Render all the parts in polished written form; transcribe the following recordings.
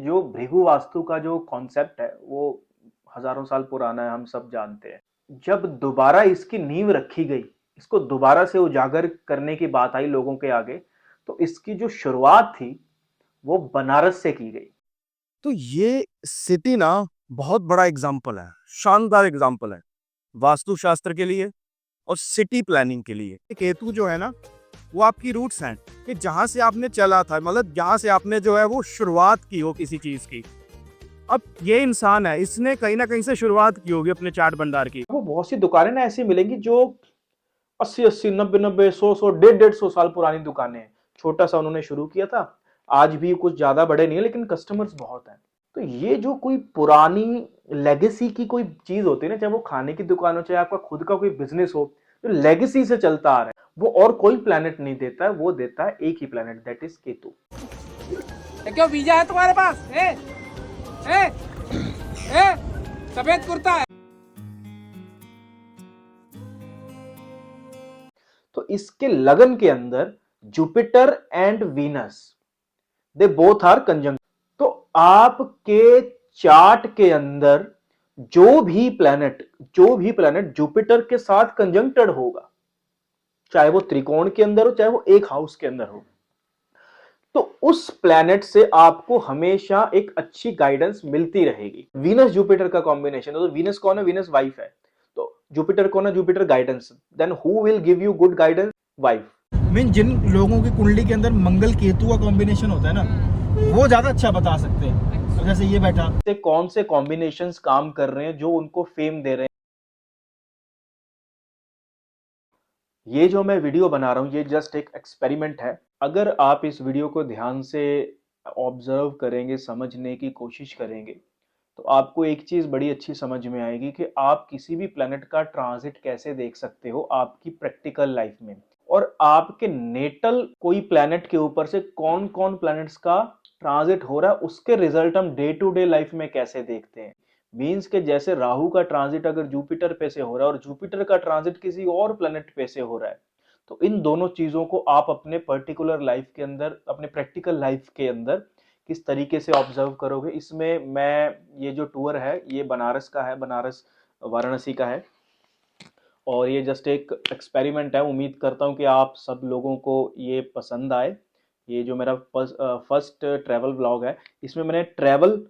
जो भृगु वास्तु का जो कॉन्सेप्ट है वो हजारों साल पुराना है, हम सब जानते हैं। जब दोबारा इसकी नींव रखी गई, इसको दोबारा से उजागर करने की बात आई लोगों के आगे, तो इसकी जो शुरुआत थी वो बनारस से की गई। तो ये सिटी ना बहुत बड़ा एग्जाम्पल है, शानदार एग्जाम्पल है वास्तुशास्त्र के लिए और सिटी प्लानिंग के लिए। केतु जो है ना, वो आपकी रूट्स हैं कि जहां से आपने चला था, मतलब जहां से आपने जो है वो शुरुआत की हो किसी चीज की। अब ये इंसान है, इसने कहीं ना कहीं से शुरुआत की होगी अपने चाट भंडार की। वो बहुत सी दुकानें ना ऐसी मिलेंगी जो 80-80, 90-90, 100-100, 150-150 साल पुरानी दुकानें हैं। छोटा सा उन्होंने शुरू किया था, आज भी कुछ ज्यादा बड़े नहीं है लेकिन कस्टमर्स बहुत हैं। तो ये जो कोई पुरानी लेगेसी की कोई चीज होती है ना, चाहे वो खाने की दुकान हो, चाहे आपका खुद का कोई बिजनेस हो, जो लेगेसी से चलता आ रहा है, वो और कोई प्लेनेट नहीं देता है, वो देता है एक ही प्लेनेट, दैट इज केतु। क्यों वीजा है तुम्हारे पास? ए, ए, सफेद कुर्ता है। तो इसके लगन के अंदर Jupiter and Venus, they both are conjunct. तो आपके चार्ट के अंदर जो भी प्लेनेट जुपिटर के साथ कंजंक्टेड होगा, चाहे वो त्रिकोण के अंदर हो, चाहे वो एक हाउस के अंदर हो, तो उस प्लेनेट से आपको हमेशा एक अच्छी गाइडेंस मिलती रहेगी। वीनस जुपिटर का कॉम्बिनेशन है, तो वीनस कौन है? वीनस वाइफ है। तो जुपिटर कौन है? Jupiter guidance. Then who will give you good guidance? Wife. Mean जिन लोगों की कुंडली के अंदर मंगल केतु का कॉम्बिनेशन होता है ना, वो ज्यादा अच्छा बता सकते हैं। तो जैसे ये बैठा, कौन से कॉम्बिनेशंस काम कर रहे हैं जो उनको फेम दे रहे हैं। ये जो मैं वीडियो बना रहा हूं, ये जस्ट एक एक्सपेरिमेंट है। अगर आप इस वीडियो को ध्यान से ऑब्जर्व करेंगे, समझने की कोशिश करेंगे, तो आपको एक चीज बड़ी अच्छी समझ में आएगी कि आप किसी भी प्लेनेट का ट्रांजिट कैसे देख सकते हो आपकी प्रैक्टिकल लाइफ में, और आपके नेटल कोई प्लेनेट के ऊपर से कौन कौन प्लैनेट्स का ट्रांजिट हो रहा है, उसके रिजल्ट हम डे टू डे लाइफ में कैसे देखते हैं। मीन्स के जैसे राहु का ट्रांजिट अगर जुपिटर पे से हो रहा है और जुपिटर का ट्रांजिट किसी और प्लेनेट पे से हो रहा है, तो इन दोनों चीजों को आप अपने पर्टिकुलर लाइफ के अंदर, अपने प्रैक्टिकल लाइफ के अंदर किस तरीके से ऑब्जर्व करोगे। इसमें मैं, ये जो टूर है ये बनारस का है, बनारस वाराणसी का है, और ये जस्ट एक एक्सपेरिमेंट है। उम्मीद करता हूँ कि आप सब लोगों को ये पसंद आए। ये जो मेरा फर्स्ट ट्रैवल व्लॉग है, इसमें मैंने ट्रैवल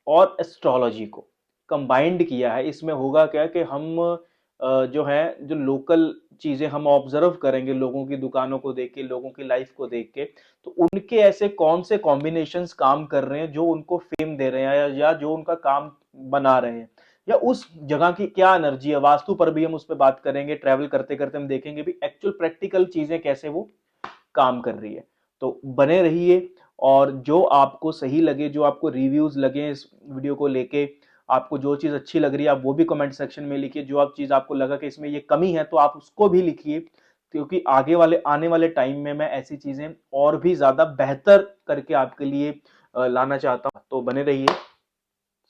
और एस्ट्रोलॉजी को कंबाइंड किया है। इसमें होगा क्या कि हम जो है, जो लोकल चीज़ें हम ऑब्जर्व करेंगे, लोगों की दुकानों को देख के, लोगों की लाइफ को देख के, तो उनके ऐसे कौन से कॉम्बिनेशंस काम कर रहे हैं जो उनको फेम दे रहे हैं, या जो उनका काम बना रहे हैं, या उस जगह की क्या एनर्जी है। वास्तु पर भी हम उस पर बात करेंगे। ट्रैवल करते करते हम देखेंगे भी एक्चुअल प्रैक्टिकल चीजें कैसे वो काम कर रही है। तो बने रहिए, और जो आपको सही लगे, जो आपको रिव्यूज लगे इस वीडियो को लेके, आपको जो चीज अच्छी लग रही है आप वो भी कमेंट सेक्शन में लिखिए। जो आप चीज आपको लगा कि इसमें ये कमी है तो आप उसको भी लिखिए, क्योंकि आने वाले टाइम में मैं ऐसी चीजें और भी ज्यादा बेहतर करके आपके लिए लाना चाहता हूँ। तो बने रहिए।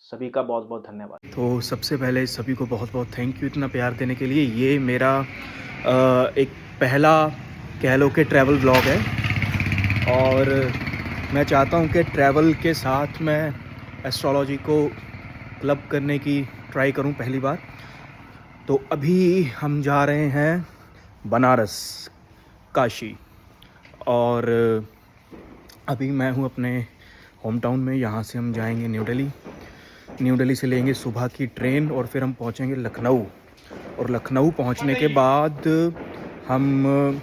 सभी का बहुत बहुत धन्यवाद। तो सबसे पहले सभी को बहुत बहुत थैंक यू इतना प्यार देने के लिए। ये मेरा एक पहला कह लो कि ट्रैवल व्लॉग है, और मैं चाहता हूँ कि ट्रैवल के साथ मैं एस्ट्रोलॉजी को क्लब करने की ट्राई करूँ पहली बार। तो अभी हम जा रहे हैं बनारस, काशी, और अभी मैं हूँ अपने होम टाउन में। यहाँ से हम जाएंगे न्यू दिल्ली। न्यू दिल्ली से लेंगे सुबह की ट्रेन और फिर हम पहुँचेंगे लखनऊ, और लखनऊ पहुँचने के बाद हम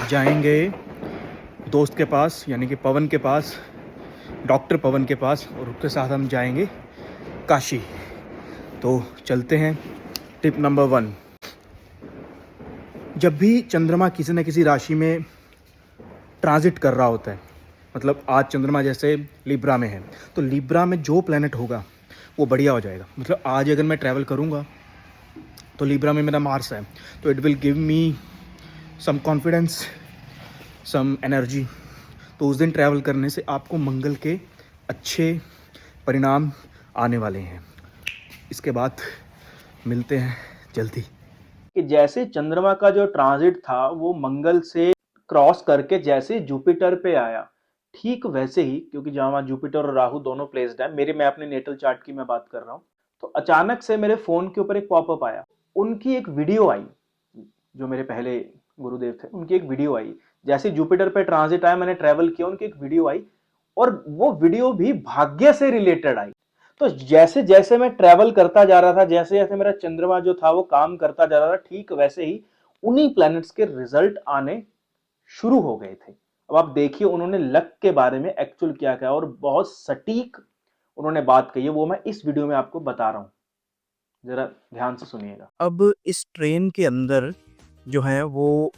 जाएंगे दोस्त के पास, यानी कि पवन के पास, डॉक्टर पवन के पास, और उसके साथ हम जाएंगे काशी। तो चलते हैं। टिप नंबर 1, जब भी चंद्रमा किसी न किसी राशि में ट्रांजिट कर रहा होता है, मतलब आज चंद्रमा जैसे लिब्रा में है, तो लिब्रा में जो प्लेनेट होगा वो बढ़िया हो जाएगा। मतलब आज अगर मैं ट्रैवल करूँगा तो लिब्रा में मेरा मार्स है, तो it will give me some confidence, some energy. तो उस दिन ट्रैवल करने से आपको मंगल के अच्छे परिणाम आने वाले हैं। इसके बाद मिलते हैं जल्दी। कि जैसे चंद्रमा का जो ट्रांजिट था वो मंगल से क्रॉस करके जैसे जुपिटर पे आया, ठीक वैसे ही, क्योंकि जहाँ जुपिटर और राहु दोनों प्लेस्ड है, मैं अपने नेटल चार्ट की मैं बात कर रहा हूँ, तो अचानक से मेरे फोन के ऊपर एक पॉपअप आया, उनकी एक वीडियो आई, जो मेरे पहले गुरुदेव थे उनकी एक वीडियो आई। जैसे जुपिटर पे ट्रांजिट आया, मैंने ट्रेवल किया, उनकी एक वीडियो आई, और वो वीडियो भी भाग्य से रिलेटेड आई। तो जैसे जैसे मैं ट्रेवल करता जा रहा था, जैसे जैसे मेरा चंद्रमा जो था वो काम करता जा रहा था, ठीक वैसे ही उन्हीं प्लैनेट्स के रिजल्ट आने शुरू हो गए थे। अब आप देखिए उन्होंने लक के बारे में एक्चुअल क्या कहा, और बहुत सटीक उन्होंने बात कही है, वो मैं इस वीडियो में आपको बता रहा हूं, जरा ध्यान से सुनिएगा। अब इस ट्रेन के अंदर जो है वो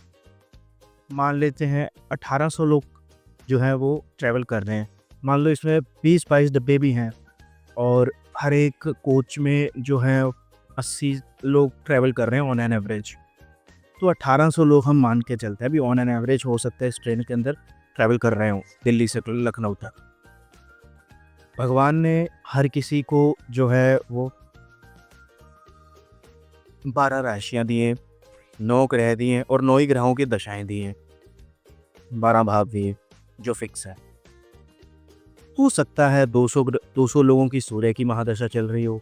मान लेते हैं 1800 लोग जो है वो ट्रैवल कर रहे हैं। मान लो इसमें 20-22 डब्बे भी हैं और हर एक कोच में जो है 80 लोग ट्रैवल कर रहे हैं ऑन एन एवरेज। तो 1800 लोग हम मान के चलते हैं, अभी ऑन एन एवरेज हो सकता है इस ट्रेन के अंदर ट्रैवल कर रहे हो दिल्ली से लखनऊ तक। भगवान ने हर किसी को जो है वो 12 राशियाँ दिए, 9 ग्रह दिए और 9 ही ग्रहों की दशाएं दी हैं, 12 भाव दिए जो फिक्स है। हो सकता है 200 लोगों की सूर्य की महादशा चल रही हो,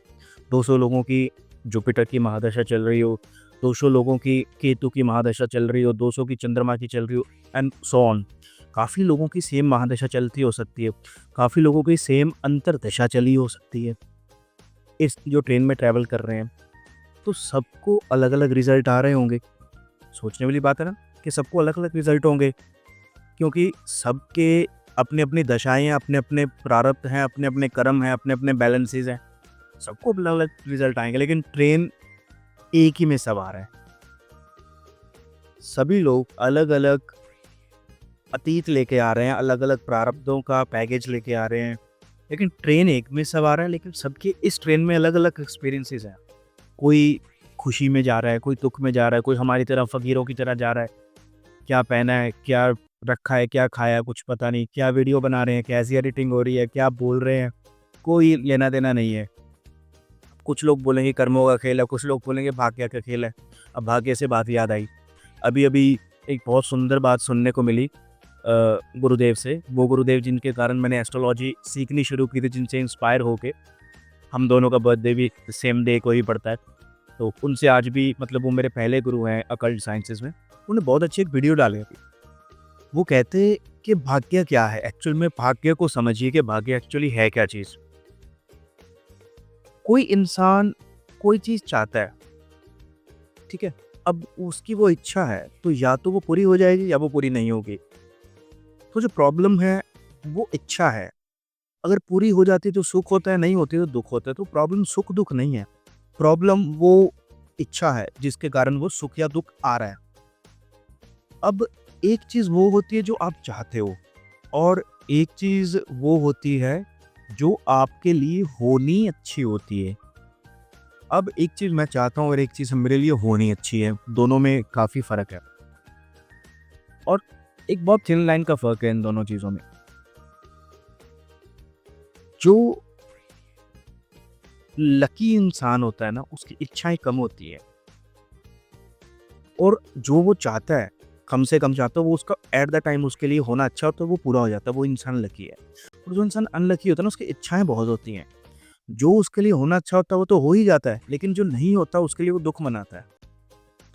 200 लोगों की जुपिटर की महादशा चल रही हो, 200 लोगों की केतु की महादशा चल रही हो, 200 की चंद्रमा की चल रही हो, एंड सो ऑन। काफ़ी लोगों की सेम महादशा चलती हो सकती है, काफ़ी लोगों की सेम अंतरदशा चली हो सकती है इस जो ट्रेन में ट्रैवल कर रहे हैं। तो सबको अलग अलग रिजल्ट आ रहे होंगे। सोचने वाली बात है ना कि सबको अलग अलग रिजल्ट होंगे, क्योंकि सबके अपने अपनी दशाएं हैं, अपने अपने प्रारब्ध हैं, अपने अपने कर्म हैं, अपने अपने बैलेंसेस हैं, सबको अलग अलग रिजल्ट आएंगे। लेकिन ट्रेन एक ही में सवार है, सभी लोग अलग अलग अतीत लेके आ रहे हैं, अलग अलग प्रारब्धों का पैकेज लेके आ रहे हैं, लेकिन ट्रेन एक में सवार है। लेकिन सबके इस ट्रेन में अलग अलग एक्सपीरियंसेस हैं। कोई खुशी में जा रहा है, कोई दुख में जा रहा है, कोई हमारी तरह फकीरों की तरह जा रहा है, क्या पहना है, क्या रखा है, क्या खाया कुछ पता नहीं, क्या वीडियो बना रहे हैं, कैसी एडिटिंग हो रही है, क्या बोल रहे हैं, कोई लेना देना नहीं है। कुछ लोग बोलेंगे कर्मों का खेल है, कुछ लोग बोलेंगे भाग्य का खेल है। अब भाग्य से बात याद आई, अभी अभी एक बहुत सुंदर बात सुनने को मिली गुरुदेव से। वो गुरुदेव जिनके कारण मैंने एस्ट्रोलॉजी सीखनी शुरू की थी, जिनसे इंस्पायर होके, हम दोनों का बर्थडे भी सेम डे को ही पड़ता है, तो उनसे आज भी मतलब वो मेरे पहले गुरु हैं अकल्ट साइंसेस में। उन्होंने बहुत अच्छी एक वीडियो डाली थी। वो कहते कि भाग्य क्या है एक्चुअल में। भाग्य को समझिए कि भाग्य एक्चुअली है क्या चीज़। कोई इंसान कोई चीज़ चाहता है, ठीक है, अब उसकी वो इच्छा है, तो या तो वो पूरी हो जाएगी या वो पूरी नहीं होगी। तो जो प्रॉब्लम है वो इच्छा है। अगर पूरी हो जाती तो सुख होता है, नहीं होती तो दुख होता है। तो प्रॉब्लम सुख दुख नहीं है, प्रॉब्लम वो इच्छा है जिसके कारण वो सुख या दुख आ रहा है। अब एक चीज़ वो होती है जो आप चाहते हो, और एक चीज़ वो होती है जो आपके लिए होनी अच्छी होती है। अब एक चीज़ मैं चाहता हूँ और एक चीज़ मेरे लिए होनी अच्छी है, दोनों में काफ़ी फ़र्क है, और एक बहुत थिन लाइन का फ़र्क है इन दोनों चीज़ों में। जो लकी इंसान होता है ना, उसकी इच्छाएं कम होती है, और जो वो चाहता है कम से कम चाहता है, वो उसका एट द टाइम उसके लिए होना अच्छा होता है, वो पूरा हो जाता है, वो इंसान लकी है। और जो इंसान अनलकी होता है ना, उसकी इच्छाएं बहुत होती हैं। जो उसके लिए होना अच्छा होता है वो तो हो ही जाता है, लेकिन जो नहीं होता उसके लिए वो दुख मनाता है।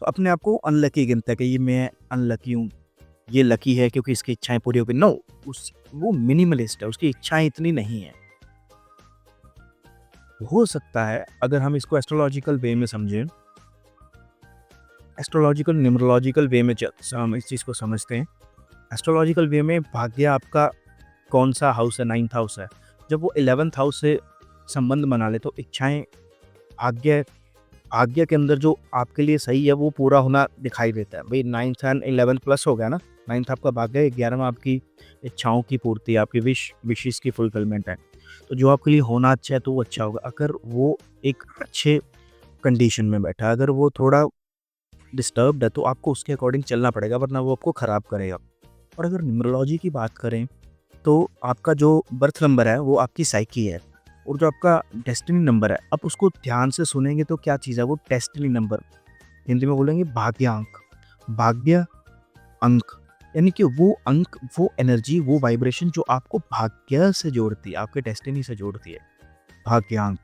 तो अपने आप को अनलकी गिनता है कि ये मैं अनलकी हूँ, ये लकी है क्योंकि इसकी इच्छाएं पूरी हो गई। नो, वो मिनिमलिस्ट है, उसकी इच्छाएं इतनी नहीं है। हो सकता है अगर हम इसको एस्ट्रोलॉजिकल वे में समझें, एस्ट्रोलॉजिकल न्यूमरोलॉजिकल वे में हम इस चीज़ को समझते हैं। एस्ट्रोलॉजिकल वे में भाग्य आपका कौन सा हाउस है, 9th हाउस है। जब वो 11th हाउस से संबंध बना ले तो इच्छाएं आज्ञा के अंदर जो आपके लिए सही है वो पूरा होना दिखाई देता है। भाई 9th एंड 11th प्लस हो गया ना, 9th आपका भाग्य है, 11वां आपकी इच्छाओं की पूर्ति, आपकी विशेस की फुलफिलमेंट है। तो जो आपके लिए होना अच्छा है तो वो अच्छा होगा। अगर वो एक अच्छे कंडीशन में बैठा है, अगर वो थोड़ा डिस्टर्ब्ड है तो आपको उसके अकॉर्डिंग चलना पड़ेगा, वरना वो आपको ख़राब करेगा। और अगर न्यूमरोलॉजी की बात करें तो आपका जो बर्थ नंबर है वो आपकी साइकी है, और जो आपका डेस्टिनी नंबर है, आप उसको ध्यान से सुनेंगे तो क्या चीज़ है वो डेस्टिनी नंबर, हिंदी में बोलेंगे भाग्यांक, भाग्य अंक। यानी कि वो अंक, वो एनर्जी, वो वाइब्रेशन जो आपको भाग्य से जोड़ती है, आपके डेस्टिनी से जोड़ती है, भाग्यांक।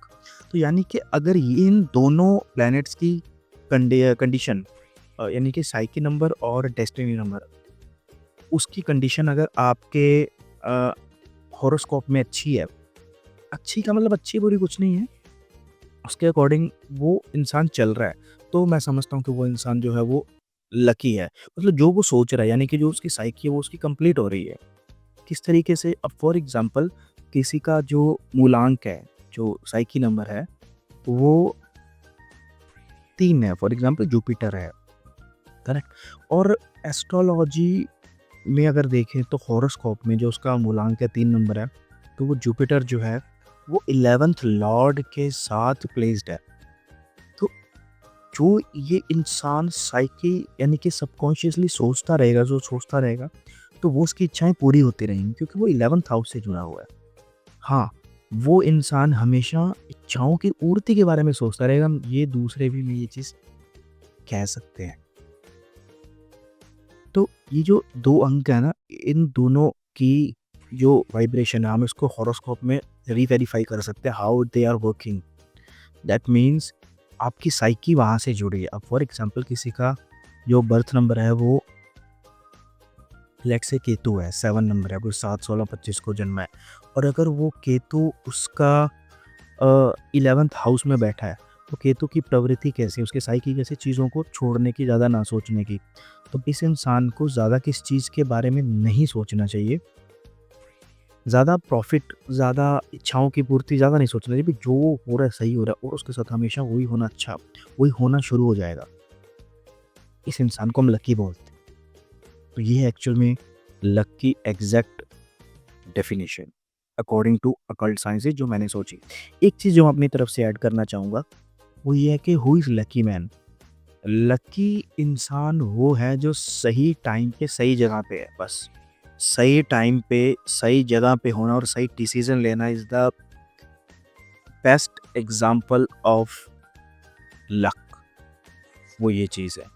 तो यानी कि अगर ये इन दोनों प्लैनेट्स की कंडीशन, यानी कि साइकी नंबर और डेस्टिनी नंबर, उसकी कंडीशन अगर आपके हॉरोस्कोप में अच्छी है, अच्छी का मतलब अच्छी बुरी कुछ नहीं है, उसके अकॉर्डिंग वो इंसान चल रहा है, तो मैं समझता हूँ कि वो इंसान जो है वो लकी है। मतलब जो वो सोच रहा है, यानी कि जो उसकी साइकी है वो उसकी कंप्लीट हो रही है। किस तरीके से, अब फॉर एग्जांपल किसी का जो मूलांक है, जो साइकी नंबर है, वो 3 है, फॉर एग्जांपल जुपिटर है, करेक्ट? और एस्ट्रोलॉजी में अगर देखें तो हॉरोस्कोप में जो उसका मूलांक है 3 नंबर है, तो वो जुपिटर जो है वो 11th लॉर्ड के साथ प्लेस्ड है। तो जो ये इंसान साइकी यानी कि सबकॉन्शियसली सोचता रहेगा, जो सोचता रहेगा, तो वो उसकी इच्छाएं पूरी होती रहेंगी, क्योंकि वो 11th हाउस से जुड़ा हुआ है। हाँ, वो इंसान हमेशा इच्छाओं की पूर्ति के बारे में सोचता रहेगा। ये दूसरे भी में ये चीज़ कह सकते हैं। तो ये जो 2 अंक है ना, इन दोनों की जो वाइब्रेशन है, हम इसको हॉरोस्कोप में री-वेरीफाई कर सकते हैं, how they are working. That means आपकी साइकी वहाँ से जुड़ी है। अब फॉर एग्जांपल किसी का जो बर्थ नंबर है वो लेट्स से केतु है, 7 नंबर है, कोई 7, 16, 25 को जन्मा है, और अगर वो केतु उसका 11th हाउस में बैठा है, तो केतु की प्रवृत्ति कैसी है, उसके साइकी कैसे, चीज़ों को छोड़ने की, ज़्यादा ना सोचने की। तो इस इंसान को ज़्यादा किस चीज़ के बारे में नहीं सोचना चाहिए, ज़्यादा प्रॉफिट, ज़्यादा इच्छाओं की पूर्ति ज़्यादा नहीं सोचना चाहिए। भी जो हो रहा है सही हो रहा है, और उसके साथ हमेशा वही होना अच्छा, वही होना शुरू हो जाएगा। इस इंसान को हम लकी बोलते हैं। तो ये है एक्चुअल में लक की exact definition according to occult sciences जो मैंने सोची। एक चीज़ जो मैं अपनी तरफ से ऐड करना चाहूँगा वो ये है कि who is lucky man. Lucky इंसान वो है जो सही टाइम पे सही जगह पे है। बस सही टाइम पे सही जगह पे होना और सही डिसीजन लेना is the best example of luck. वो ये चीज़ है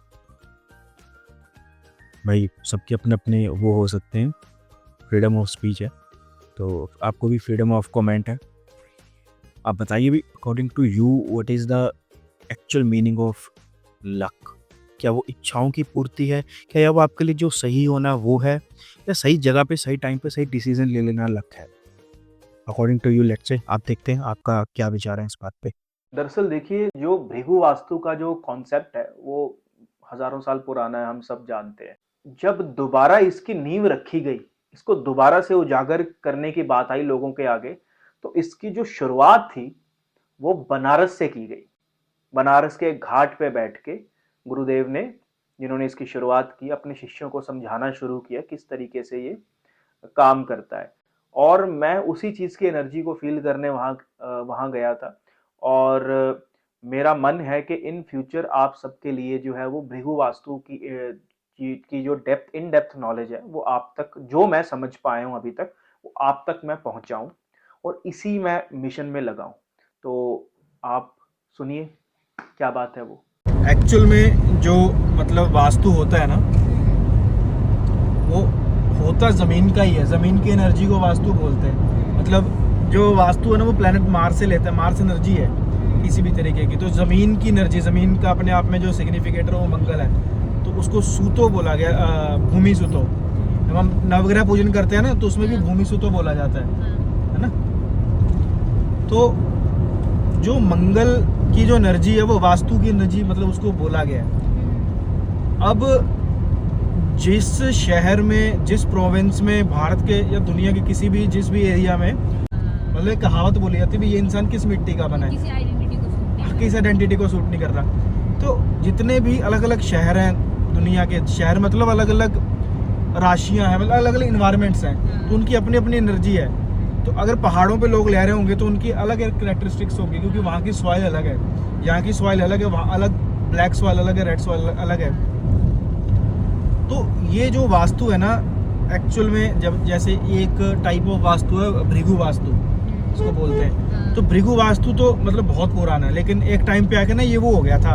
भाई। सबके अपने अपने वो हो सकते हैं, फ्रीडम ऑफ स्पीच है, तो आपको भी फ्रीडम ऑफ कमेंट है। आप बताइए भी according to you what is the actual meaning of luck. क्या वो इच्छाओं की पूर्ति है, क्या वो आपके लिए जो सही होना वो है, या सही जगह पे सही टाइम पे सही डिसीजन ले लेना लक है? According to you let's say आप देखते हैं आपका क्या विचार है इस बात पे। दरअसल देखिए, जो भृगु वास्तु का जो कॉन्सेप्ट है वो हजारों साल पुराना है, हम सब जानते हैं। जब दोबारा इसकी नींव रखी गई, इसको दोबारा से उजागर करने की बात आई लोगों के आगे, तो इसकी जो शुरुआत थी वो बनारस से की गई। बनारस के घाट पे बैठ के गुरुदेव ने, जिन्होंने इसकी शुरुआत की, अपने शिष्यों को समझाना शुरू किया किस तरीके से ये काम करता है। और मैं उसी चीज़ की एनर्जी को फील करने वहाँ गया था। और मेरा मन है कि इन फ्यूचर आप सबके लिए जो है वो भृगु वास्तु की जो डेप्थ, इन डेप्थ नॉलेज है वो आप तक, जो मैं समझ पाया हूँ अभी तक, वो आप तक मैं पहुँचाऊँ और इसी मैं मिशन में लगाऊँ। तो आप सुनिए क्या बात है वो। एक्चुअल में जो मतलब वास्तु होता है ना, वो होता ज़मीन का ही है। ज़मीन की एनर्जी को वास्तु बोलते हैं। मतलब जो वास्तु है ना वो प्लेनेट मार्स से लेता है, मार्स एनर्जी है किसी भी तरीके की। तो ज़मीन की एनर्जी, ज़मीन का अपने आप में जो सिग्निफिकेटर है वो मंगल है, तो उसको सूतो बोला गया, भूमि सूतो। जब हम नवग्रह पूजन करते हैं ना तो उसमें भी भूमि सूतो बोला जाता है ना। तो जो मंगल की जो एनर्जी है वो वास्तु की एनर्जी, मतलब उसको बोला गया है। अब जिस शहर में, जिस प्रोविंस में, भारत के या दुनिया के किसी भी जिस भी एरिया में, मतलब एक कहावत बोली जाती है, ये इंसान किस मिट्टी का बना है, किस आइडेंटिटी को सूट नहीं कर रहा। तो जितने भी अलग अलग शहर हैं दुनिया के, शहर मतलब अलग अलग राशियाँ हैं, मतलब अलग अलग इन्वायरमेंट्स हैं, तो उनकी अपनी अपनी एनर्जी है। तो अगर पहाड़ों पे लोग रह रहे होंगे तो उनकी अलग एक कैरेक्टरिस्टिक्स होगी, क्योंकि वहाँ की सॉइल अलग है, यहाँ की सॉइल अलग है, वहाँ अलग, ब्लैक सॉइल अलग है, रेड सॉइल अलग है। तो ये जो वास्तु है ना, एक्चुअल में जब जैसे एक टाइप ऑफ वास्तु है भृगु वास्तु इसको बोलते हैं। तो भृगु वास्तु तो मतलब बहुत पुराना है, लेकिन एक टाइम पे आके ना ये वो हो गया था,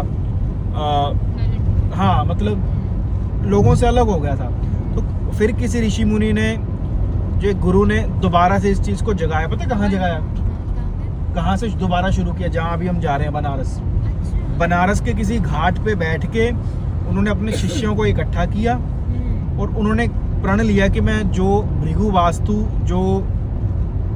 हाँ मतलब लोगों से अलग हो गया था। तो फिर किसी ऋषि मुनि ने, जो एक गुरु ने दोबारा से इस चीज़ को जगाया। पता है कहाँ जगाया, कहाँ से दोबारा शुरू किया? जहाँ अभी हम जा रहे हैं, बनारस। बनारस के किसी घाट पे बैठ के उन्होंने अपने शिष्यों को इकट्ठा किया और उन्होंने प्रण लिया कि मैं जो भृगु वास्तु जो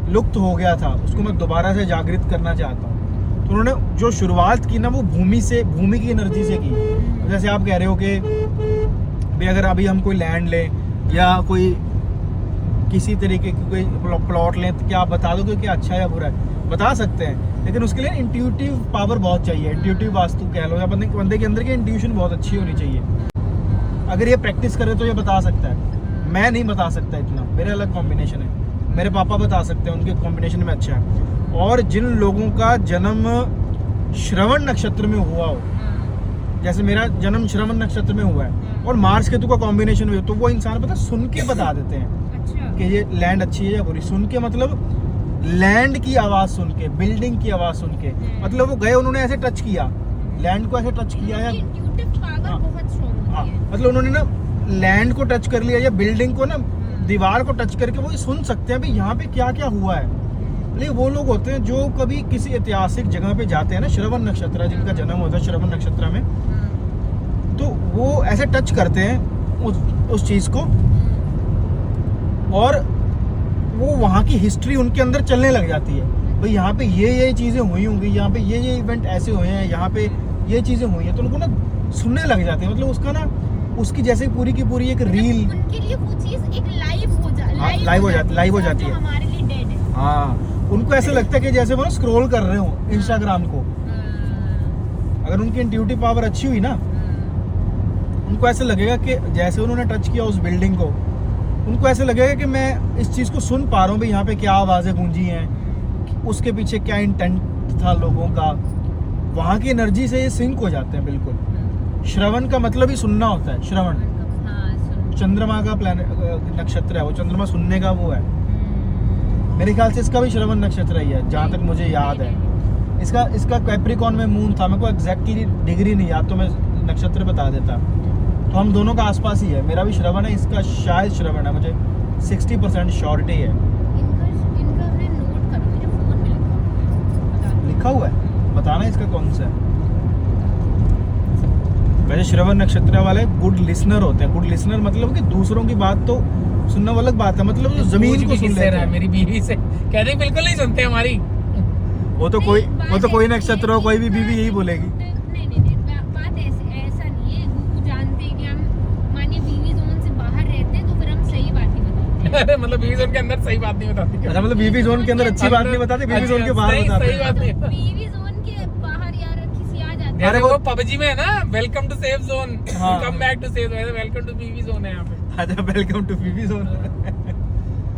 लुप्त हो गया था उसको मैं दोबारा से जागृत करना चाहता हूँ। तो उन्होंने जो शुरुआत की ना वो भूमि से, भूमि की एनर्जी से की। जैसे आप कह रहे हो कि भाई अगर अभी हम कोई लैंड लें या कोई किसी तरीके की कोई प्लॉट लें तो क्या आप बता दोगे कि अच्छा है या बुरा है? बता सकते हैं, लेकिन उसके लिए इंट्यूटिव पावर बहुत चाहिए। इंट्यूटिव वास्तु कह लो या बंदे के अंदर की इंट्यूशन बहुत अच्छी होनी चाहिए। अगर ये प्रैक्टिस करे तो ये बता सकता है। मैं नहीं बता सकता इतना, मेरे अलग कॉम्बिनेशन है। मेरे पापा बता सकते हैं, उनके कॉम्बिनेशन में अच्छा है। और जिन लोगों का जन्म श्रवण नक्षत्र में हुआ हो, जैसे मेरा जन्म श्रवण नक्षत्र में हुआ है और मार्स केतु का कॉम्बिनेशन हुआ, तो वो इंसान पता सुन के बता देते हैं कि ये लैंड अच्छी है या बुरी। सुन के मतलब लैंड की आवाज़ सुन के, बिल्डिंग की आवाज़ सुन के, मतलब वो गए, उन्होंने ऐसे टच किया, लैंड को ऐसे टच किया या हाँ, मतलब उन्होंने ना लैंड को टच कर लिया या बिल्डिंग को ना, दीवार को टच करके वो सुन सकते हैं भाई यहाँ पे क्या क्या हुआ है। लेकिन वो लोग होते हैं जो कभी किसी ऐतिहासिक जगह पे जाते हैं ना, श्रवण नक्षत्र जिनका जन्म होता है श्रवण नक्षत्र में, तो वो ऐसे टच करते हैं उस चीज़ को और वो वहाँ की हिस्ट्री उनके अंदर चलने लग जाती है। भाई यहाँ पे ये चीज़ें हुई होंगी, यहाँ पे ये इवेंट ऐसे हुए हैं, यहाँ पे ये चीज़ें हुई हैं, तो उनको ना सुनने लग जाते हैं। मतलब उसका ना, उसकी जैसे पूरी की पूरी एक रील उनके लिए वो चीज़ एक लाइव हो जाती है। हमारे लिए डेड है। हाँ, उनको ऐसे लगता है कि जैसे वो स्क्रॉल कर रहे हो इंस्टाग्राम को। अगर उनकी इंट्यूटिव पावर अच्छी हुई ना, उनको ऐसे लगेगा कि जैसे उन्होंने टच किया उस बिल्डिंग को, उनको ऐसे लगेगा कि मैं इस चीज़ को सुन पा रहा हूँ भाई, यहाँ पे क्या आवाज़ें गूंजी हैं, उसके पीछे क्या इंटेंट था लोगों का। वहाँ की एनर्जी से ये सिंक हो जाते हैं बिल्कुल। श्रवण का मतलब ही सुनना होता है। श्रवण चंद्रमा का नक्षत्र है, वो चंद्रमा सुनने का वो है। मेरे ख्याल से इसका भी श्रवण नक्षत्र ही है, जहाँ तक मुझे याद है। इसका कैप्रिकॉन में मून था, मेरे को एग्जैक्टली डिग्री नहीं याद, तो मैं नक्षत्र बता देता। तो हम दोनों का आसपास ही है। मेरा भी श्रवण है, इसका शायद श्रवण है, मुझे 60% श्योरिटी है। इनका अपने नोट करो, मेरे फोन में लिखा हुआ है, बताना इसका कौन सा है। वैसे श्रवण नक्षत्र वाले गुड लिसनर होते हैं। गुड लिसनर मतलब कि दूसरों की बात तो सुनना वो अलग बात है, मतलब जो जमीन को सुन लेते हैं। मेरी बीवी से कहते बिल्कुल नहीं सुनते हमारी। वो तो कोई नक्षत्र हो, कोई भी बीवी यही बोलेगी। नहीं, बात ऐसा नहीं है। वो जानते हैं कि हम मानिए बीवी जोन से बाहर रहते हैं, तो फिर हम सही बात नहीं बताते। मतलब बीवी जोन के अंदर सही बात नहीं बताती। अच्छा, मतलब बीवी जोन के अंदर अच्छी बात नहीं बताते, बीवी जोन के बाहर बताते। सही बात नहीं। बीवी जोन के बाहर यार किसी आ जाते हैं। अरे वो पबजी में है ना, वेलकम टू सेफ जोन, हाँ। Come back to safe zone, welcome to BV zone है यहाँ पे। अच्छा, वेलकम टू बीवी जोन।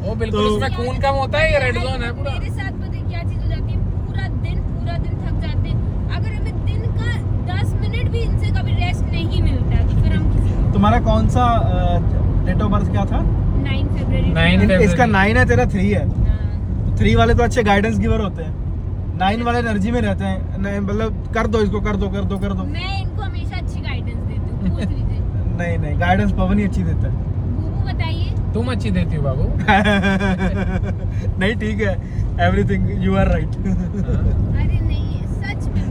वो बिल्कुल तो- उसमें खून कम होता है, ये रेड जोन है पूरा। मेरे साथ पता है क्या चीज हो जाती है, पूरा दिन थक जाते हैं। अगर हमें दिन का 10 मिनट भी इनसे कभी रेस्ट नहीं मिलता है, तो फिर हम किसी तुम्हारा कौन सा डेट ऑफ बर्थ क्या था? 9 फरवरी 9 इसका 9 है, तेरा 3 है। हाँ। 3 वाले तो अच्छे गाइडेंस गिवर होते हैं, 9 वाले एनर्जी में रहते हैं। मतलब कर दो इसको, कर दो। मैं इनको हमेशा अच्छी गाइडेंस देती हूँ, पूछ लीजिए। नहीं, गाइडेंस पवन ही अच्छी देता है। बूबू बताइए। तुम अच्छी देती हो बाबू। नहीं, ठीक है, एवरीथिंग यू आर राइट। अरे नहीं, सच में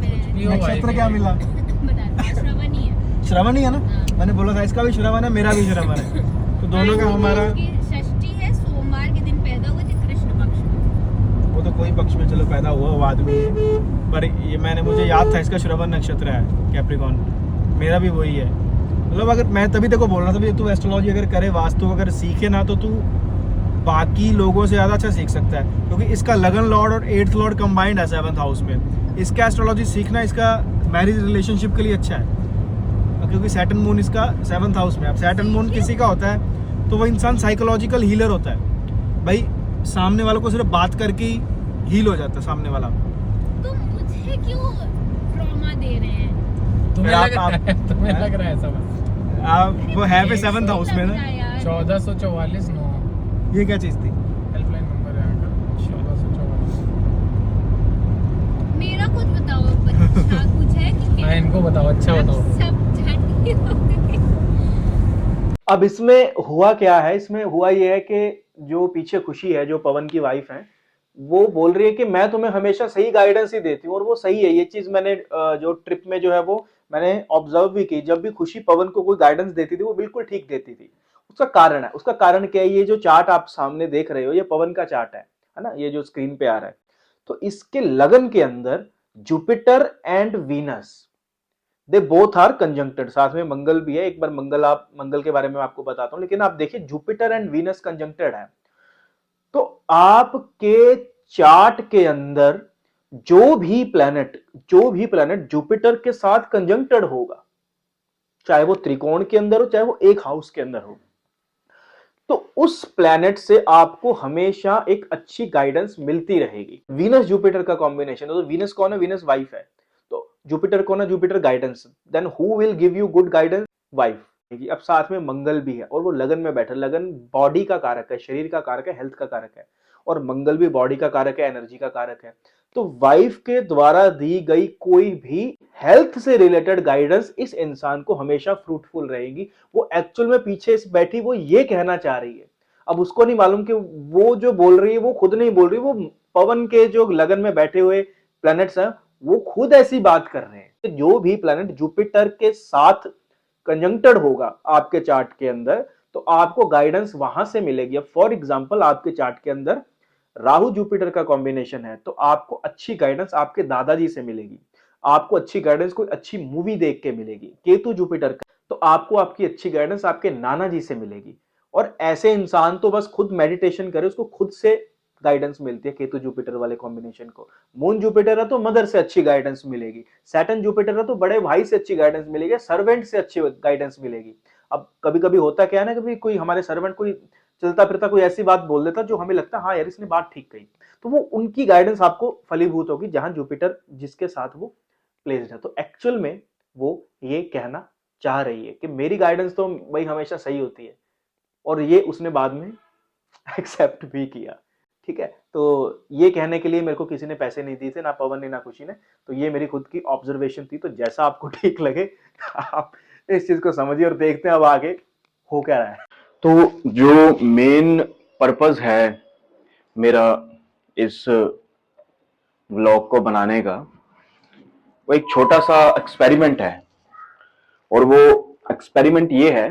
मैं नक्षत्र क्या मिला? बता, श्रवण ही है। श्रवण ही है ना? हाँ। मैंने बोला था इसका भी श्रवण है, मेरा भी श्रवण है, तो दोनों का हमारा। उसकी षष्ठी है, सोमवार के दिन पैदा हुए थे, कृष्ण पक्ष में। वो तो कोई पक्ष में चलो पैदा हुआ वो आदमी है, पर ये मुझे याद था इसका श्रवण नक्षत्र है, कैप्रिकॉन। मेरा भी वही है। मतलब अगर मैं तभी देखो बोल रहा था, तू एस्ट्रोलॉजी अगर करे, वास्तु अगर सीखे ना, तो तू बाकी लोगों से ज़्यादा अच्छा सीख सकता है, क्योंकि इसका लगन लॉर्ड और 8th लॉर्ड कंबाइंड है 7th हाउस में। इसका एस्ट्रोलॉजी सीखना इसका मैरिज रिलेशनशिप के लिए अच्छा है, क्योंकि सैटर्न मून इसका 7th हाउस में। अब सैटर्न मून किसी का होता है तो वो इंसान साइकोलॉजिकल हीलर होता है। भाई सामने वालों को सिर्फ बात करके ही हील हो जाता है सामने वाला। तो मुझे क्यों ट्रॉमा दे रहे हैं? तुम्हें आप- लग रहा है, आप- तुम्हें लग रहा है ऐसा बस। आप वो है पे 7th हाउस में ना। 1444 9 ये क्या चीज़ थी? हेल्पलाइन नंबर है यहाँ का, 1444। मेरा कुछ बताओ, अच्छा कुछ है? क्योंकि हाँ, इनको बताओ, अच्छा बताओ। सब जानती हो। अब इसमें हुआ क्या है, इसमें हुआ ये है कि जो पीछे खुशी है, जो पवन की वाइफ है, वो बोल रही है कि मैं तुम्हें हमेशा सही गाइडेंस ही देती हूँ, और वो सही है। ये चीज मैंने जो ट्रिप में जो है वो मैंने ऑब्जर्व भी की। जब भी खुशी पवन को कोई गाइडेंस देती थी वो बिल्कुल ठीक देती थी। उसका कारण है, उसका कारण क्या है? ये जो चार्ट आप सामने देख रहे हो ये पवन का चार्ट है ना, ये जो स्क्रीन पे आ रहा है। तो इसके लगन के अंदर Jupiter and Venus, they both are conjuncted. साथ में मंगल भी है, एक बार मंगल के बारे में आपको बताता हूं, लेकिन आप देखिए जुपिटर एंड वीनस कंजंक्टेड है। तो आपके चार्ट के अंदर जो भी प्लेनेट जुपिटर के साथ कंजंक्टेड होगा, चाहे वो त्रिकोण के अंदर हो, चाहे वो एक हाउस के अंदर हो, तो उस प्लेनेट से आपको हमेशा एक अच्छी गाइडेंस मिलती रहेगी। वीनस जुपिटर का कॉम्बिनेशन है, तो वीनस कौन है? वीनस वाइफ है। तो जुपिटर कौन है? Jupiter guidance. Then who will give you good guidance? Wife. अब साथ में मंगल भी है, और वो लगन में बैठा। लगन बॉडी का कारक है, शरीर का कारक है, हेल्थ का कारक है, और मंगल भी बॉडी का कारक है, एनर्जी का कारक है। तो वाइफ के द्वारा दी गई कोई भी हेल्थ से रिलेटेड गाइडेंस इस इंसान को हमेशा फ्रूटफुल रहेगी। वो एक्चुअल में पीछे से बैठी वो ये कहना चाह रही है। अब उसको नहीं मालूम कि वो जो बोल रही है वो खुद नहीं बोल रही, वो पवन के जो लगन में बैठे हुए प्लैनेट्स हैं वो खुद ऐसी बात कर रहे हैं। जो भी प्लैनेट जुपिटर के साथ कंजंक्टेड होगा आपके चार्ट के अंदर, तो आपको गाइडेंस वहां से मिलेगी। अब फॉर एग्जांपल आपके चार्ट के अंदर राहु जुपिटर का कॉम्बिनेशन है, तो आपको अच्छी गाइडेंस आपके दादाजी से मिलेगी, आपको अच्छी गाइडेंस कोई अच्छी मूवी देख के मिलेगी। केतु जुपिटर का, तो आपको आपकी अच्छी गाइडेंस आपके नाना जी से मिलेगी। और ऐसे इंसान तो बस खुद मेडिटेशन करे, उसको खुद से गाइडेंस मिलती है। केतु जुपिटर वाले कॉम्बिनेशन को, मून जुपिटर है तो मदर से अच्छी गाइडेंस मिलेगी, सैटर्न जुपिटर है तो बड़े भाई से अच्छी गाइडेंस मिलेगी, सर्वेंट से अच्छी गाइडेंस मिलेगी। अब कभी कभी होता क्या है ना, कभी कोई हमारे सर्वेंट कोई चलता फिरता कोई ऐसी बात बोल देता जो हमें लगता है हाँ यार इसने बात ठीक कही, तो वो उनकी गाइडेंस आपको फलीभूत होगी जहां जुपिटर जिसके साथ वो प्लेस्ड है। तो एक्चुअल में वो ये कहना चाह रही है कि मेरी गाइडेंस तो भाई हमेशा सही होती है, और ये उसने बाद में एक्सेप्ट भी किया। ठीक है, तो ये कहने के लिए मेरे को किसी ने पैसे नहीं दिए थे, ना पवन ने ना खुशी ने, तो ये मेरी खुद की ऑब्जर्वेशन थी। तो जैसा आपको ठीक लगे आप इस चीज को समझिए, और देखते हैं अब आगे हो क्या रहा है। तो जो मेन पर्पस है मेरा इस व्लॉग को बनाने का, वो एक छोटा सा एक्सपेरिमेंट है। और वो एक्सपेरिमेंट ये है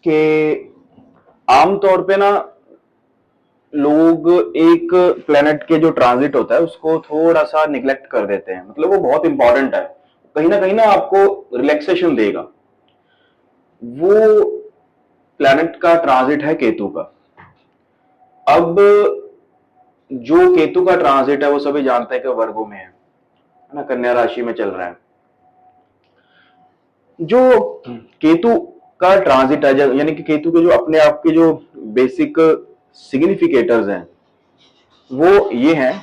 कि आमतौर पे ना लोग एक प्लेनेट के जो ट्रांजिट होता है उसको थोड़ा सा निग्लेक्ट कर देते हैं। मतलब वो बहुत इंपॉर्टेंट है, कहीं ना आपको रिलैक्सेशन देगा। वो प्लेनेट का ट्रांजिट है केतु का। अब जो केतु का ट्रांजिट है वो सभी जानते हैं कि वर्गो में है ना, कन्या राशि में चल रहा है। जो केतु का ट्रांजिट है, यानी कि केतु के जो अपने आप के जो बेसिक सिग्निफिकेटर्स हैं वो ये हैं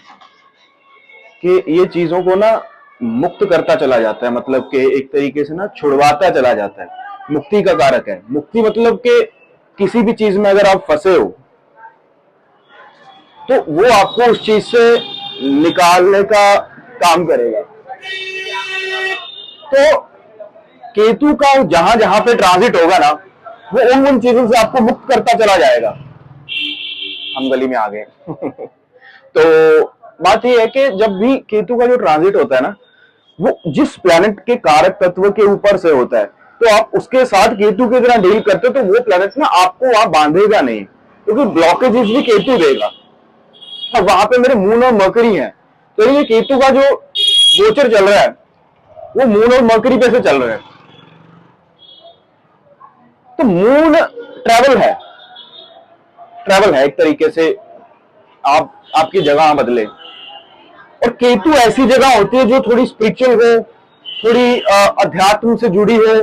कि ये चीजों को ना मुक्त करता चला जाता है। मतलब कि एक तरीके से ना छुड़वाता चला जाता है, मुक्ति का कारक है। मुक्ति मतलब कि किसी भी चीज में अगर आप फंसे हो तो वो आपको उस चीज से निकालने का काम करेगा। तो केतु का जहां जहां पे ट्रांजिट होगा ना, वो उन चीजों से आपको मुक्त करता चला जाएगा। हम गली में आ गए तो बात यह है कि जब भी केतु का जो ट्रांजिट होता है ना, वो जिस प्लैनेट के कारक तत्व के ऊपर से होता है, तो आप उसके साथ केतु की तरह डील करते हो, तो वो प्लैनेट ना आपको वहां बांधेगा नहीं, क्योंकि ब्लॉकेजेस भी केतु देगा। अब वहां पे मेरे मून और मरकरी है, तो ये केतु का जो गोचर चल रहा है वो मून और मरकरी पे से चल रहा है। तो मून ट्रैवल है एक तरीके से, आपकी जगह बदले। और केतु ऐसी जगह होती है जो थोड़ी स्पिरिचुअल हो, थोड़ी अध्यात्म से जुड़ी हो,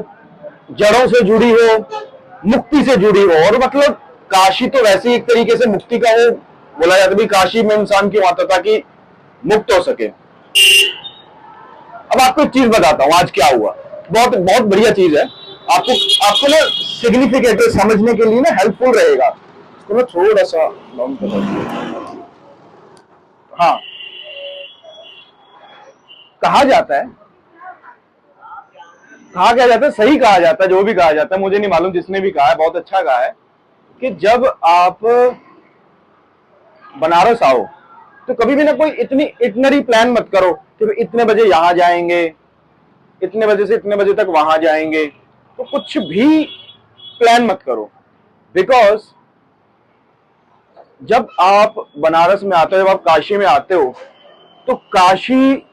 जड़ों से जुड़ी हो, मुक्ति से जुड़ी हो। और मतलब काशी तो वैसे एक तरीके से मुक्ति का हो, बोला जाता है काशी में इंसान की माता ताकि मुक्त हो सके। अब आपको एक चीज बताता हूं आज क्या हुआ, बहुत बहुत बढ़िया चीज है। आपको ना सिग्निफिकेटर समझने के लिए ना हेल्पफुल रहेगा। इसको मैं थोड़ा सा लॉन्ग कर दूं। हाँ, कहा जाता है कहा क्या जाता है, सही कहा जाता है, जो भी कहा जाता है मुझे नहीं मालूम, जिसने भी कहा है बहुत अच्छा कहा है कि जब आप बनारस आओ तो कभी भी ना कोई इतनी इटनरी प्लान मत करो कि इतने बजे यहां जाएंगे, इतने बजे से इतने बजे तक वहां जाएंगे, तो कुछ भी प्लान मत करो। बिकॉज जब आप बनारस में आते हो, जब आप काशी में आते हो, तो काशी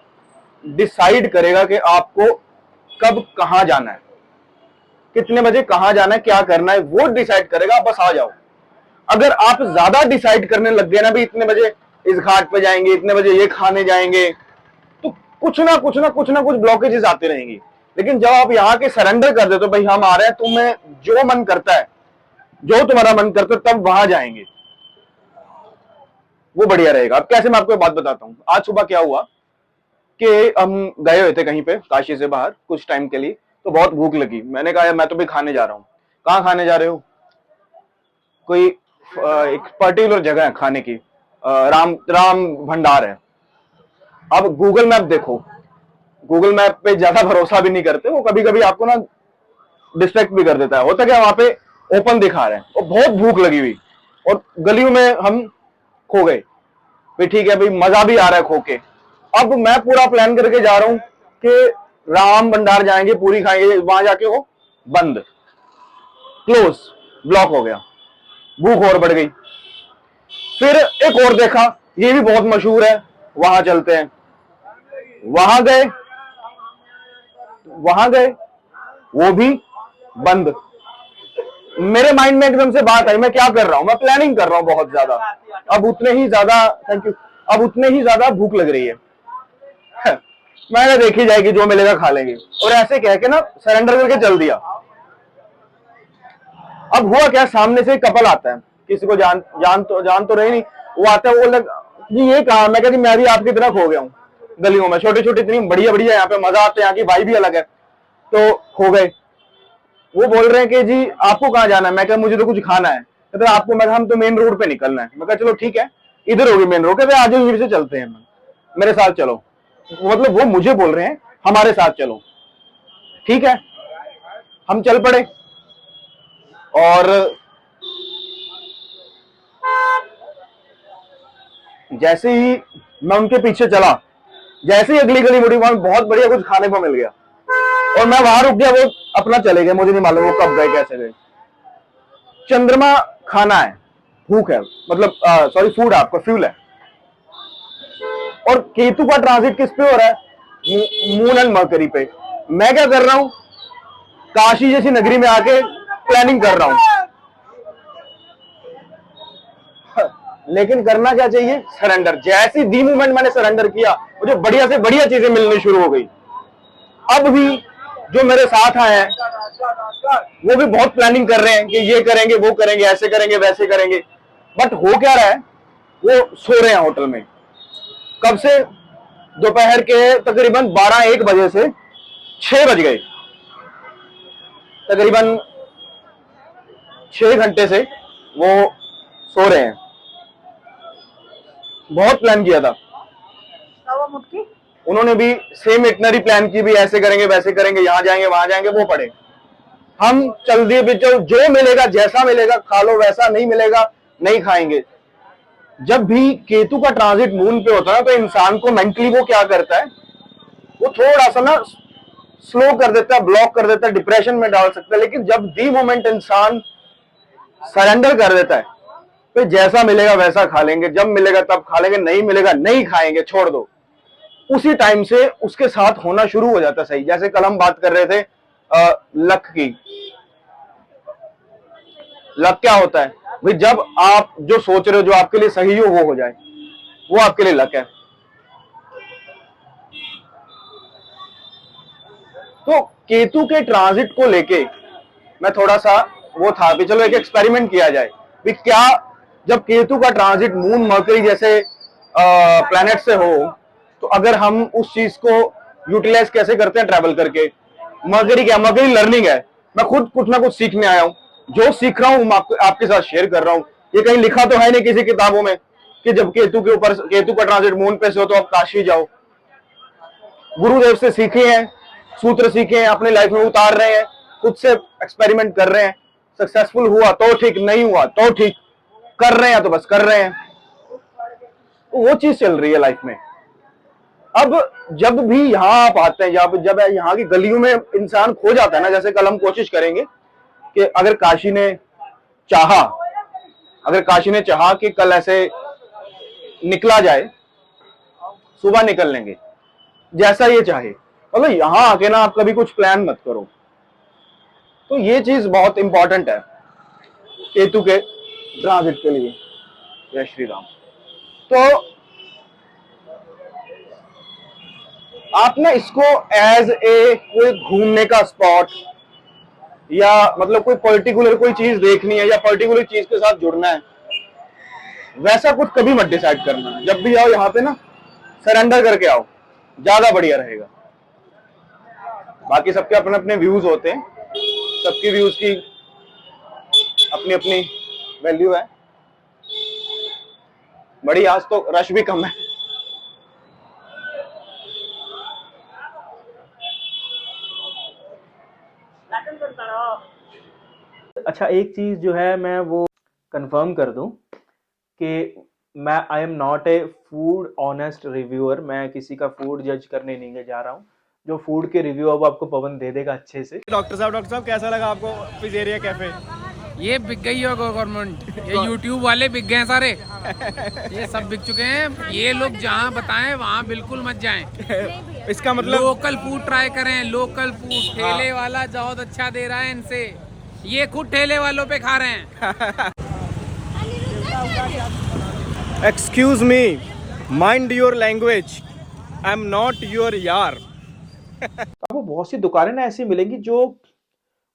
डिसाइड करेगा कि आपको कब कहां जाना है, कितने बजे कहां जाना है, क्या करना है, वो डिसाइड करेगा, बस आ जाओ। अगर आप ज्यादा डिसाइड करने लग गए ना भी इतने बजे इस घाट पे जाएंगे, इतने बजे ये खाने जाएंगे, तो कुछ ना कुछ ब्लॉकेजेस आते रहेंगी। लेकिन जब आप यहाँ के सरेंडर कर देते हो, भाई हम आ रहे हैं, तुम्हें जो मन करता है, जो तुम्हारा मन करता है, तब वहां जाएंगे, वो बढ़िया रहेगा। अब कैसे, मैं आपको एक बात बताता हूँ। आज सुबह क्या हुआ कि हम गए हुए थे कहीं पे काशी से बाहर कुछ टाइम के लिए, तो बहुत भूख लगी। मैंने कहा मैं तो भी खाने जा रहा हूँ। कहाँ खाने जा रहे हो? कोई एक पर्टिकुलर जगह है खाने की, राम भंडार है। अब गूगल मैप देखो, गूगल मैप पे ज्यादा भरोसा भी नहीं करते, वो कभी कभी आपको ना डिस्ट्रैक्ट भी कर देता है। होता क्या, वहां पे ओपन दिखा रहे हैं और बहुत भूख लगी हुई, और गलियों में हम खो गए। भाई ठीक है भाई, मजा भी आ रहा है खो के। अब मैं पूरा प्लान करके जा रहा हूं कि राम भंडार जाएंगे, पूरी खाएंगे, वहां जाके वो बंद, क्लोज, ब्लॉक हो गया। भूख और बढ़ गई। फिर एक और देखा, ये भी बहुत मशहूर है, वहां चलते हैं। वहां गए, वो भी बंद। मेरे माइंड में एकदम से बात आई, मैं क्या कर रहा हूं, मैं प्लानिंग कर रहा हूं बहुत ज्यादा। अब उतने ही ज्यादा, थैंक यू, अब उतने ही ज्यादा भूख लग रही है। मैंने देखी जाएगी, जो मिलेगा खा लेंगे, और ऐसे कह के ना सरेंडर करके चल दिया। अब हुआ क्या, सामने से एक कपल आता है, किसी को जान तो रही नहीं, वो आता है, वो लग जी ये कहा, मैं कहती मैं भी आपकी तरह खो गया हूँ गलियों में, छोटे छोटे, इतनी बढ़िया बढ़िया यहाँ पे मजा आता है, यहाँ की वाइब भी अलग है, तो खो गए। वो बोल रहे हैं कि जी आपको कहाँ जाना है? मैं कहा मुझे तो कुछ खाना है। कहते आपको? मैं हम तो मेन रोड पे निकलना है। मैं कहा चलो ठीक है, इधर होगी मेन रोड। कहते आज यहीं से चलते हैं, मेरे साथ चलो। मतलब वो मुझे बोल रहे हैं हमारे साथ चलो। ठीक है, हम चल पड़े, और जैसे ही मैं उनके पीछे चला, जैसे ही अगली गली मुड़ी, वहां बहुत बढ़िया कुछ खाने को मिल गया, और मैं वहां रुक गया, वो अपना चले गए, मुझे नहीं मालूम वो कब गए, कैसे गए। चंद्रमा खाना है, भूख है, मतलब सॉरी फूड आपका फ्यूल है। और केतु का ट्रांजिट किस पे हो रहा है? मून एंड मरकरी पे। मैं क्या कर रहा हूं, काशी जैसी नगरी में आके प्लानिंग कर रहा हूं। लेकिन करना क्या चाहिए? सरेंडर। जैसी दी मूवमेंट मैंने सरेंडर किया, मुझे बढ़िया से बढ़िया चीजें मिलनी शुरू हो गई। अब भी जो मेरे साथ आए हैं वो भी बहुत प्लानिंग कर रहे हैं कि ये करेंगे, वो करेंगे, ऐसे करेंगे, वैसे करेंगे। बट हो क्या रहा है, वो सो रहे हैं होटल में। कब से? दोपहर के तकरीबन 12-1 बजे से 6 बज गए, तकरीबन 6 घंटे से वो सो रहे हैं। बहुत प्लान किया था उन्होंने भी, सेम इटनरी प्लान की भी, ऐसे करेंगे, वैसे करेंगे, यहां जाएंगे, वहां जाएंगे, वो पड़े। हम चल दिए भी, जो मिलेगा, जैसा मिलेगा खा लो, वैसा नहीं मिलेगा नहीं खाएंगे। जब भी केतु का ट्रांजिट मून पे होता है तो इंसान को मेंटली वो क्या करता है, वो थोड़ा सा ना स्लो कर देता है, ब्लॉक कर देता है, डिप्रेशन में डाल सकता है। लेकिन जब दी मोमेंट इंसान सरेंडर कर देता है, तो जैसा मिलेगा वैसा खा लेंगे, जब मिलेगा तब खा लेंगे, नहीं मिलेगा नहीं खाएंगे, छोड़ दो। उसी टाइम से उसके साथ होना शुरू हो जाता है सही। जैसे कल हम बात कर रहे थे लक की। लक क्या होता है भाई? जब आप जो सोच रहे हो, जो आपके लिए सही हो जाए, वो आपके लिए लक है। तो केतु के ट्रांजिट को लेके मैं थोड़ा सा वो था भी, चलो एक एक्सपेरिमेंट किया जाए भी, क्या जब केतु का ट्रांजिट मून मरकरी जैसे प्लैनेट से हो, तो अगर हम उस चीज को यूटिलाइज कैसे करते हैं ट्रैवल करके। मरकरी क्या, मरकरी लर्निंग है। मैं खुद कुछ ना कुछ सीखने आया हूं, जो सीख रहा हूं आपके साथ शेयर कर रहा हूं। ये कहीं लिखा तो है नहीं किसी किताबों में कि जब केतु के ऊपर, केतु का ट्रांजिट मून पे से हो तो आप काशी जाओ। गुरुदेव से सीखे हैं, सूत्र सीखे हैं, अपनी लाइफ में उतार रहे हैं, खुद से एक्सपेरिमेंट कर रहे हैं। सक्सेसफुल हुआ तो ठीक, नहीं हुआ तो ठीक, कर रहे हैं तो बस कर रहे हैं। तो वो चीज चल रही है लाइफ में। अब जब भी यहाँ आप आते हैं, जब यहाँ की गलियों में इंसान खो जाता है ना, जैसे कल हम कोशिश करेंगे कि अगर काशी ने चाहा कि कल ऐसे निकला जाए, सुबह निकल लेंगे जैसा ये चाहे। मतलब यहां आके ना आप कभी कुछ प्लान मत करो। तो ये चीज बहुत इंपॉर्टेंट है केतु के ट्रांजिट के लिए। जय श्री राम। तो आपने इसको एज ए कोई घूमने का स्पॉट, या मतलब कोई पर्टिकुलर कोई चीज देखनी है या पर्टिकुलर चीज के साथ जुड़ना है, वैसा कुछ कभी मत डिसाइड करना। जब भी आओ यहाँ पे ना, सरेंडर करके आओ, ज्यादा बढ़िया रहेगा। बाकी सबके अपने अपने व्यूज होते हैं, सबकी व्यूज की अपनी अपनी वैल्यू है। बड़ी आज तो रश भी कम है। अच्छा, एक चीज जो है मैं वो कंफर्म कर दूं कि I am not a food honest reviewer. मैं किसी का फूड जज करने नहीं जा रहा हूँ। जो फूड के रिव्यू अब आपको पवन दे देगा अच्छे से। डॉक्टर साहब कैसा लगा आपको पिज़्ज़ेरिया कैफे? ये बिक गई है गवर्नमेंट, ये यूट्यूब वाले बिक गए हैं सारे, ये सब बिक चुके हैं। ये लोग जहाँ बताएं वहाँ बिल्कुल मत जाएं। इसका मतलब लोकल फूड ट्राई करें, लोकल फूड। ठेले वाला बहुत अच्छा दे रहा है इनसे, ये खुद ठेले वालों पे खा रहे हैं। Excuse me, mind your language, I am not your यार। आपको बहुत सी दुकानें ना ऐसी मिलेंगी जो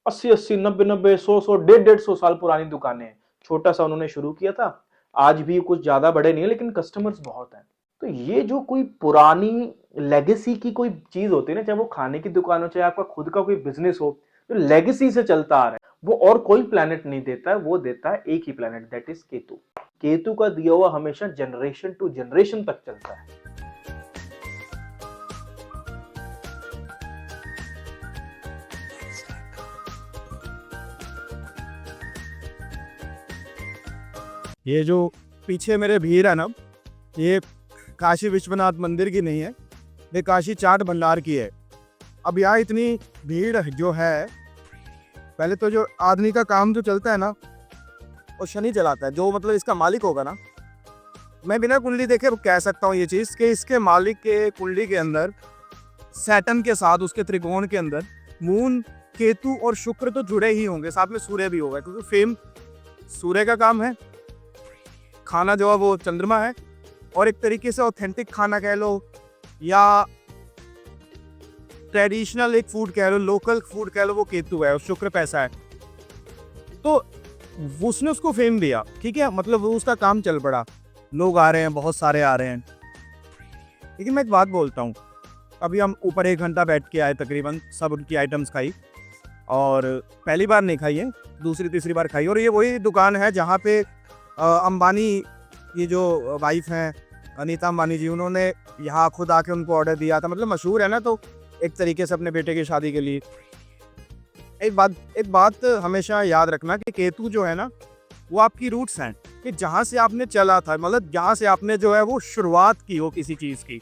80-80, 90-90, 100-100, 150-150 साल पुरानी दुकानें हैं। छोटा सा उन्होंने शुरू किया था, आज भी कुछ ज्यादा बड़े नहीं है, लेकिन कस्टमर्स बहुत हैं। तो ये जो कोई पुरानी लेगेसी की कोई चीज होती है ना, चाहे वो खाने की दुकान हो, चाहे आपका खुद का कोई बिजनेस हो, जो लेगेसी से चलता आ रहा है, वो और कोई प्लेनेट नहीं देता है। वो देता है एक ही planet, that is Ketu. Ketu का दिया हुआ हमेशा जनरेशन टू जनरेशन तक चलता है। ये जो पीछे मेरे भीड़ है ना, ये काशी विश्वनाथ मंदिर की नहीं है, ये काशी चाट भंडार की है। अब यहाँ इतनी भीड़ जो है, पहले तो जो आदमी का काम जो चलता है ना, वो शनि चलाता है। जो मतलब इसका मालिक होगा ना, मैं बिना कुंडली देखे कह सकता हूँ ये चीज़ कि इसके मालिक के कुंडली के अंदर सैटर्न के साथ, उसके त्रिकोण के अंदर मून, केतु और शुक्र तो जुड़े ही होंगे, साथ में सूर्य भी होगा, क्योंकि फेम सूर्य का काम है। खाना जो है वो चंद्रमा है, और एक तरीके से ऑथेंटिक खाना कह लो या ट्रेडिशनल एक फूड कह लो, लोकल फूड कह लो, वो केतु है और शुक्र पैसा है। तो उसने उसको फेम दिया, ठीक है, मतलब वो उसका काम चल पड़ा, लोग आ रहे हैं, बहुत सारे आ रहे हैं। लेकिन मैं एक बात बोलता हूँ, अभी हम ऊपर 1 घंटा बैठ के आए, तकरीबन सब उनकी आइटम्स खाई, और पहली बार नहीं खाई है, दूसरी तीसरी बार खाई। और ये वही दुकान है जहाँ पे अंबानी, ये जो वाइफ हैं अनीता अंबानी जी, उन्होंने यहाँ खुद आके उनको ऑर्डर दिया था। मतलब मशहूर है ना, तो एक तरीके से अपने बेटे की शादी के लिए। एक बात हमेशा याद रखना कि केतु जो है ना, वो आपकी रूट्स हैं, कि जहाँ से आपने चला था, मतलब जहाँ से आपने जो है वो शुरुआत की हो किसी चीज़ की।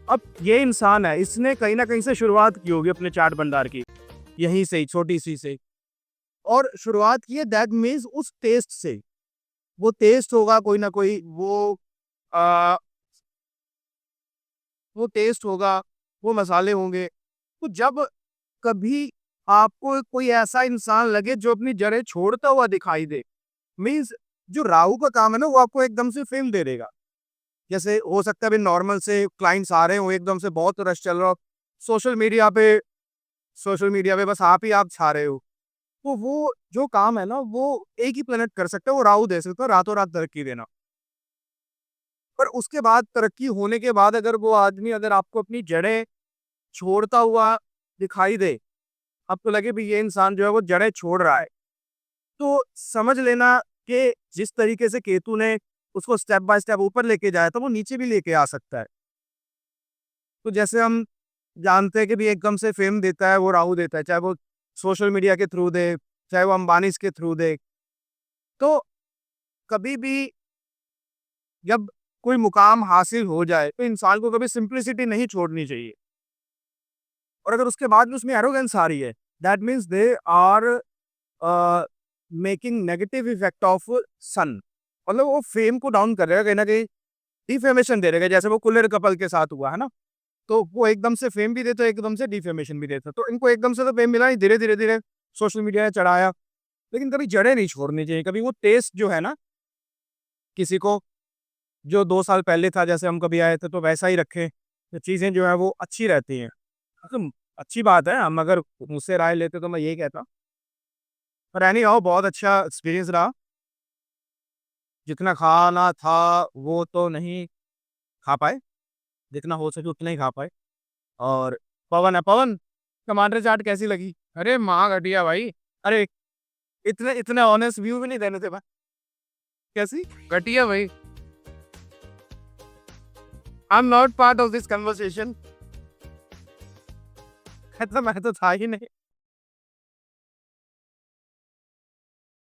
अब ये इंसान है, इसने कहीं ना कहीं से शुरुआत की होगी अपने चाट भंडार की, यहीं से, छोटी सी से, और शुरुआत की है, दैट मीन्स उस टेस्ट से। वो टेस्ट होगा कोई ना कोई, वो टेस्ट होगा, वो मसाले होंगे। तो जब कभी आपको कोई ऐसा इंसान लगे जो अपनी जड़ें छोड़ता हुआ दिखाई दे, मीन्स जो राहु का काम है ना, वो आपको एकदम से फेम दे देगा। जैसे हो सकता है अभी नॉर्मल से क्लाइंट्स आ रहे हो, एकदम से बहुत रश चल रहा हो, सोशल मीडिया पे बस आप छा रहे हो, तो वो जो काम है ना, वो एक ही प्लेनेट कर सकता है, वो राहु दे सकता है, रातों रात तरक्की देना। पर उसके बाद, तरक्की होने के बाद, अगर वो आदमी अगर आपको अपनी जड़ें छोड़ता हुआ दिखाई दे, आपको लगे भी ये इंसान जो है वो जड़ें छोड़ रहा है, तो समझ लेना कि जिस तरीके से केतु ने उसको स्टेप बाय स्टेप ऊपर लेके जाया था, वो नीचे भी लेके आ सकता है। तो जैसे हम जानते हैं कि भी एकदम से फेम देता है वो राहु देता है, चाहे वो सोशल मीडिया के थ्रू दे, चाहे वो अंबानीज के थ्रू दे। तो कभी भी जब कोई मुकाम हासिल हो जाए तो इंसान को कभी सिंप्लिसिटी नहीं छोड़नी चाहिए। और अगर उसके बाद भी उसमें एरोगेंस आ रही है, that means they are making negative effect of sun. मतलब वो फेम को डाउन कर रहेगा, कहीं ना कहीं डिफेमेशन दे रहेगा, जैसे वो कुल्लर कपल के साथ हुआ है ना। तो वो एकदम से फेम भी देता है, एकदम से डिफेमेशन भी देता है। तो इनको एकदम से तो फेम मिला नहीं, धीरे धीरे धीरे सोशल मीडिया ने चढ़ाया। लेकिन कभी जड़ें नहीं छोड़नी चाहिए, कभी वो टेस्ट जो है ना, किसी को जो 2 साल पहले था जैसे हम कभी आए थे तो वैसा ही रखें, तो चीज़ें जो है वो अच्छी रहती हैं। तो अच्छी बात है, हम अगर मुझसे राय लेते तो मैं यही कहता। पर एनी हाउ बहुत अच्छा एक्सपीरियंस रहा। जितना खाना था वो तो नहीं खा पाए, जितना हो सके उतना ही खा पाए। और पवन है, पवन टमाटर चाट कैसी लगी? अरे माँ घटिया भाई, अरे इतने इतने ऑनेस्ट व्यू भी नहीं देने थे भाई। कैसी? घटिया भाई। I am not part of this conversation. मैं तो था ही नहीं।